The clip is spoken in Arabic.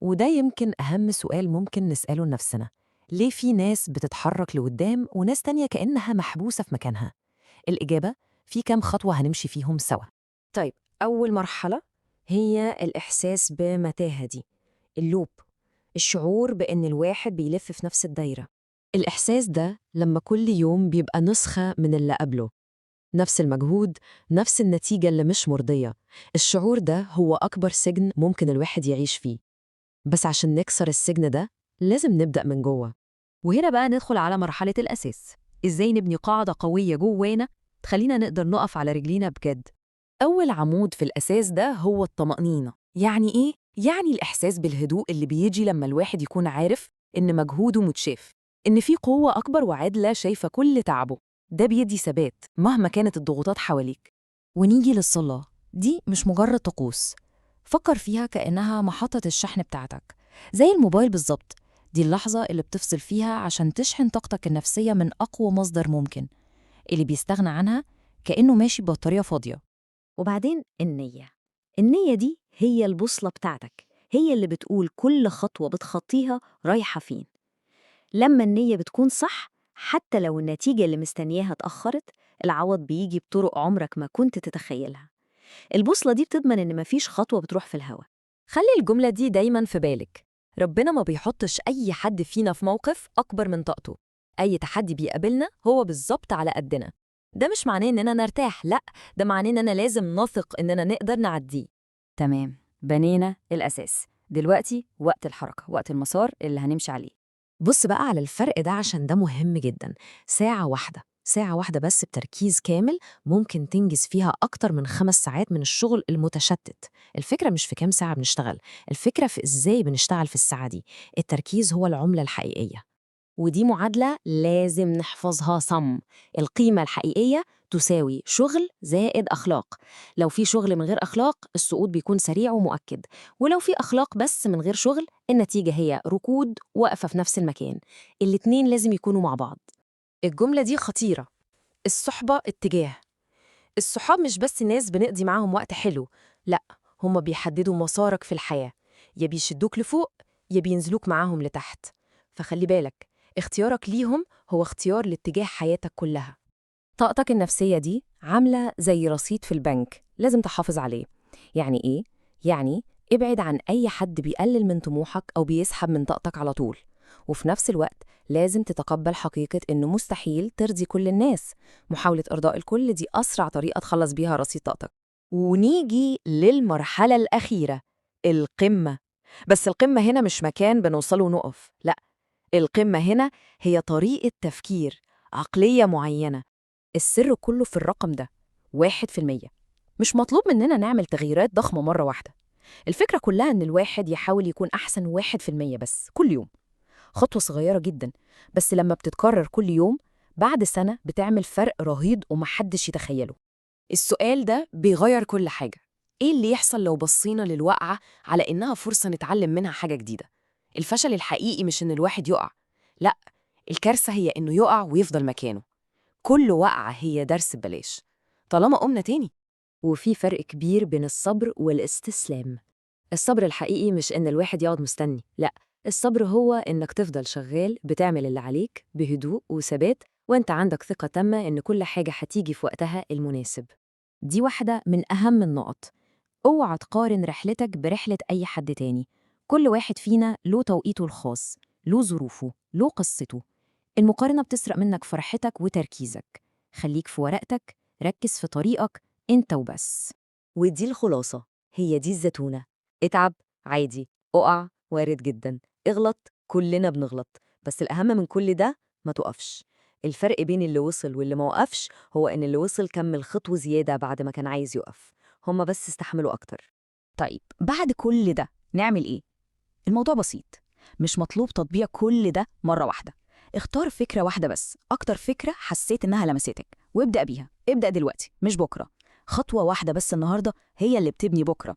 وده يمكن أهم سؤال ممكن نسأله لنفسنا. ليه في ناس بتتحرك لقدام وناس تانية كأنها محبوسة في مكانها؟ الإجابة في كام خطوة هنمشي فيهم سوا. طيب، أول مرحلة هي الإحساس بمتاهة دي، اللوب، الشعور بإن الواحد بيلف في نفس الدايرة. الإحساس ده لما كل يوم بيبقى نسخة من اللي قبله، نفس المجهود، نفس النتيجة اللي مش مرضية. الشعور ده هو أكبر سجن ممكن الواحد يعيش فيه. بس عشان نكسر السجن ده لازم نبدأ من جوه. وهنا بقى ندخل على مرحلة الأساس، إزاي نبني قاعدة قوية جوانا تخلينا نقدر نقف على رجلينا بجد. أول عمود في الأساس ده هو الطمأنينة. يعني إيه؟ يعني الإحساس بالهدوء اللي بيجي لما الواحد يكون عارف إن مجهوده متشاف، إن في قوة أكبر وعادلة شايفة كل تعبه. ده بيدي ثبات مهما كانت الضغوطات حواليك. ونيجي للصلاة، دي مش مجرد طقوس، فكر فيها كأنها محطة الشحن بتاعتك، زي الموبايل بالظبط. دي اللحظة اللي بتفصل فيها عشان تشحن طاقتك النفسية من أقوى مصدر ممكن. اللي بيستغنى عنها كأنه ماشي ببطارية فاضية. وبعدين النية دي هي البوصلة بتاعتك، هي اللي بتقول كل خطوة بتخطيها رايحة فين. لما النية بتكون صح، حتى لو النتيجة اللي مستنياها اتأخرت، العوض بيجي بطرق عمرك ما كنت تتخيلها. البوصلة دي بتضمن إن مفيش خطوة بتروح في الهوا. خلي الجملة دي دايما في بالك. ربنا ما بيحطش أي حد فينا في موقف أكبر من طاقته. أي تحدي بيقابلنا هو بالظبط على قدنا. ده مش معناه إننا نرتاح، لأ، ده معناه إننا لازم نثق إننا نقدر نعديه. تمام، بنينا الأساس، دلوقتي وقت الحركة، وقت المسار اللي هنمشي عليه. بص بقى على الفرق ده عشان ده مهم جدا. ساعة واحدة بس بتركيز كامل ممكن تنجز فيها أكتر من 5 ساعات من الشغل المتشتت. الفكرة مش في كام ساعة بنشتغل، الفكرة في إزاي بنشتغل في الساعة دي. التركيز هو العملة الحقيقية. ودي معادلة لازم نحفظها صم. القيمة الحقيقية تساوي شغل زائد أخلاق. لو في شغل من غير أخلاق، السقوط بيكون سريع ومؤكد. ولو في أخلاق بس من غير شغل، النتيجة هي ركود واقفة في نفس المكان. الاتنين لازم يكونوا مع بعض. الجملة دي خطيرة. الصحبة اتجاه. الصحاب مش بس ناس بنقضي معاهم وقت حلو، لأ، هما بيحددوا مسارك في الحياة. يا بيشدوك لفوق يا بينزلوك معاهم لتحت. فخلي بالك، اختيارك ليهم هو اختيار لاتجاه حياتك كلها. طاقتك النفسية دي عاملة زي رصيد في البنك، لازم تحافظ عليه. يعني إيه؟ يعني ابعد عن أي حد بيقلل من طموحك أو بيسحب من طاقتك على طول. وفي نفس الوقت لازم تتقبل حقيقة إنه مستحيل ترضي كل الناس. محاولة إرضاء الكل دي أسرع طريقة تخلص بيها رصيد طاقتك. ونيجي للمرحلة الأخيرة، القمة. بس القمة هنا مش مكان بنوصله ونقف، لأ، القمة هنا هي طريقة تفكير، عقلية معينة. السر كله في الرقم ده، 1%. مش مطلوب مننا نعمل تغييرات ضخمة مرة واحدة. الفكرة كلها إن الواحد يحاول يكون أحسن 1% بس كل يوم. خطوة صغيرة جدا، بس لما بتتكرر كل يوم، بعد سنة بتعمل فرق رهيب ومحدش يتخيله. السؤال ده بيغير كل حاجة. إيه اللي يحصل لو بصينا للوقعة على إنها فرصة نتعلم منها حاجة جديدة؟ الفشل الحقيقي مش إن الواحد يقع، لأ، الكارثة هي إنه يقع ويفضل مكانه. كل وقعة هي درس ببلاش طالما قمنا تاني. وفي فرق كبير بين الصبر والاستسلام. الصبر الحقيقي مش إن الواحد يقعد مستني، لأ، الصبر هو إنك تفضل شغال بتعمل اللي عليك بهدوء وثبات، وإنت عندك ثقة تامة إن كل حاجة هتيجي في وقتها المناسب. دي واحدة من أهم النقط. اوعى تقارن رحلتك برحلة أي حد تاني. كل واحد فينا له توقيته الخاص، له ظروفه، له قصته. المقارنة بتسرق منك فرحتك وتركيزك. خليك في ورقتك، ركز في طريقك انت وبس. ودي الخلاصة، هي دي الزتونة. اتعب عادي، اقع وارد جدا، اغلط كلنا بنغلط، بس الأهم من كل ده ما تقفش. الفرق بين اللي وصل واللي ما وقفش هو إن اللي وصل كمل خطوة زيادة بعد ما كان عايز يقف. هما بس استحملوا أكتر. طيب، بعد كل ده نعمل إيه؟ الموضوع بسيط، مش مطلوب تطبيق كل ده مرة واحدة. اختار فكرة واحدة بس، أكتر فكرة حسيت إنها لمستك، وابدأ بيها. ابدأ دلوقتي مش بكرة. خطوة واحدة بس النهاردة هي اللي بتبني بكرة.